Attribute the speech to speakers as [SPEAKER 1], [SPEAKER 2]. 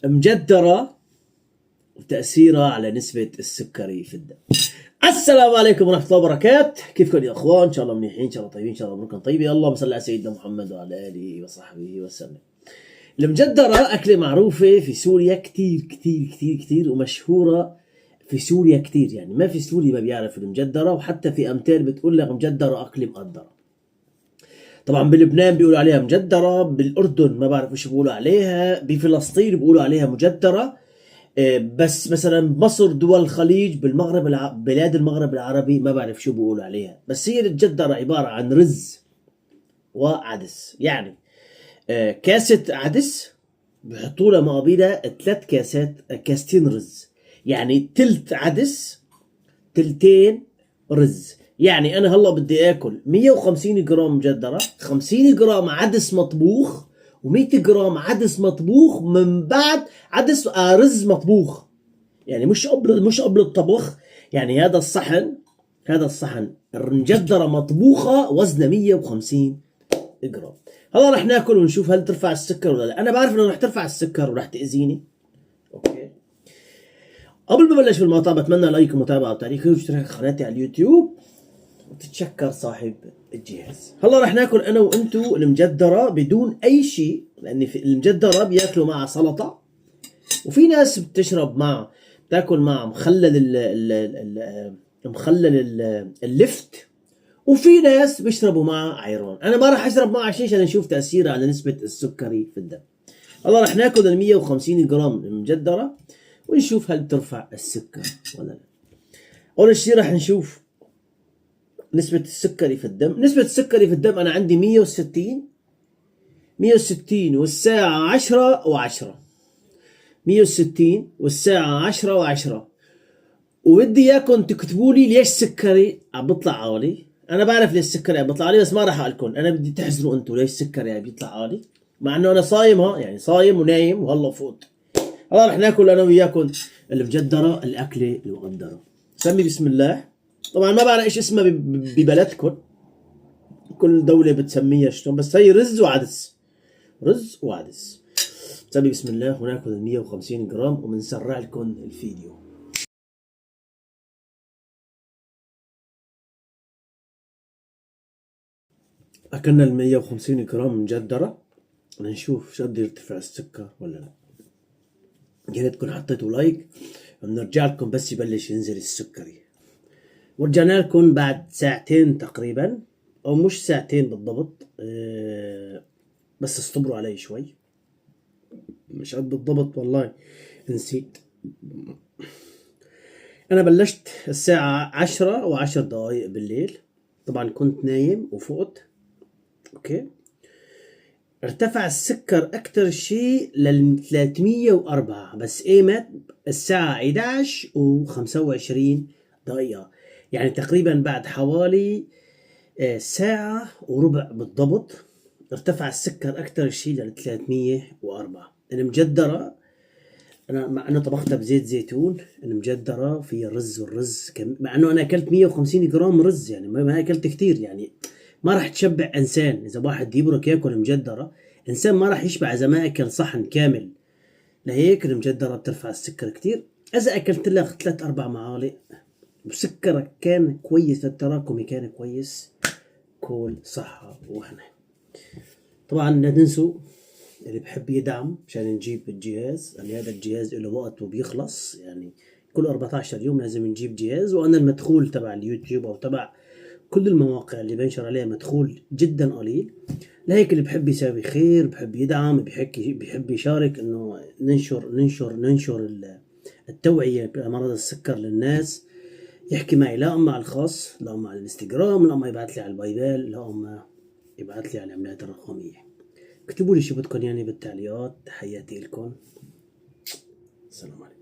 [SPEAKER 1] مجدرة وتأثيرها على نسبة السكري في الدم. السلام عليكم ورحمة الله وبركاته، كيفكم يا اخوان؟ ان شاء الله منيحين، ان شاء الله طيبين، ان شاء الله اموركم طيبة. اللهم صل على سيدنا محمد وعلى اله وصحبه وسلم. المجدرة أكلة معروفة في سوريا كتير كتير كتير كتير، ومشهورة في سوريا كتير، يعني ما في سوري ما بيعرف المجدرة، وحتى في أمثال بتقول لك مجدرة أكلة مقدرة. طبعا بلبنان بيقولوا عليها مجدرة، بالأردن ما بعرف ايش بيقولوا عليها، بفلسطين بيقولوا عليها مجدرة، بس مثلا بمصر، دول الخليج، بالمغرب بلاد المغرب العربي ما بعرف شو بيقولوا عليها. بس هي المجدرة عبارة عن رز وعدس، يعني كاسة عدس بحطوا لها مقابلها 3 كاسات، كاستين رز، يعني تلت عدس تلتين رز. يعني انا هلا بدي اكل 150 جرام مجدرة، 50 جرام عدس مطبوخ، و100 جرام عدس مطبوخ من بعد عدس رز مطبوخ، يعني مش قبل الطبخ. يعني هذا الصحن المجدرة مطبوخة وزنها 150 جرام. هلا رح ناكل ونشوف هل ترفع السكر ولا لا. انا بعرف انه رح ترفع السكر ورح تاذيني. اوكي، قبل ما بلش بالمقطع بتمنى لايك ومتابعه وتعليق واشتراك قناتي على اليوتيوب، وتتشكر صاحب الجهاز. هلا رح ناكل انا وانتو المجدرة بدون اي شيء، لان في المجدرة بياكلوا معها سلطة، وفي ناس بتاكل مع مخلل اللفت، وفي ناس بيشربوا معه عيرون. انا ما راح اشرب معه شيء عشان نشوف تاثيره على نسبه السكري في الدم. هلا راح ناكل ال 150 جرام المجدره ونشوف هل ترفع السكر ولا لا. اول شيء راح نشوف نسبه السكري في الدم. نسبه السكري في الدم انا عندي 160 والساعه 10 و10، 160 والساعه 10 و10. وبدي اياكم تكتبوا لي ليش سكري عم بيطلع عالي. انا بعرف ليش سكري عم بيطلع عالي، بس ما راح اقول لكم. انا بدي تحزروا انتم ليش سكري عم بيطلع عالي، مع انه انا صايم، يعني صايم ونايم وهلا فوت. هلا رح ناكل انا وياكم المجدرة، الاكله المقدرة. سمي بسم الله. طبعا ما بعرف ايش اسمها ببلدكم، كل دولة بتسميها شلون، بس هي رز وعدس، رز وعدس. سمي بسم الله وناكل ال 150 جرام وبنسرع لكم الفيديو. اكلنا ال 150 جرام مجدرة، نشوف شو قد يرتفع السكر ولا لا. يا ريت تكونوا حطيتوا لايك، بنرجع لكم بس يبلش ينزل السكري. ورجعنا لكم بعد ساعتين تقريبا، او مش ساعتين بالضبط، بس اصطبروا علي شوي، مش قد بالضبط والله نسيت. انا بلشت الساعة 10 و10 دقايق بالليل، طبعا كنت نايم وفقت. اوكي، ارتفع السكر اكتر شيء لل 304، بس ايمت الساعة 11 و25 دقيقة، يعني تقريبا بعد حوالي ساعة وربع بالضبط ارتفع السكر اكتر شيء لل 304. المجدرة مع انه طبختها بزيت زيتون، المجدرة فيها رز، والرز مع انه انا اكلت 150 جرام رز، يعني ما اكلت كثير، يعني ما راح تشبع انسان. اذا واحد يبرك ياكل مجدرة، انسان ما راح يشبع اذا ما اكل صحن كامل. لهيك المجدرة بترفع السكر كثير. اذا اكلت لك 3-4 معالق وسكرك كان كويس، التراكمي كان كويس، كل صحة وهنا. طبعا لا تنسوا اللي بحب يدعم عشان نجيب الجهاز، يعني هذا الجهاز له وقت وبيخلص، يعني كل 14 يوم لازم نجيب جهاز. وانا المدخول تبع اليوتيوب او تبع كل المواقع اللي بنشر عليها مدخول جدا قليل. لهيك اللي بحب يساوي خير، بحب يدعم، بحب يشارك، انه ننشر التوعية بأمراض السكر للناس، يحكي معي، لا اما على الخاص، لا اما على الانستغرام، لا اما يبعث لي على البايبال، لا اما يبعث لي على العملات الرقمية. اكتبوا لي شو بدكم يعني بالتعليقات. تحياتي لكم، السلام عليكم.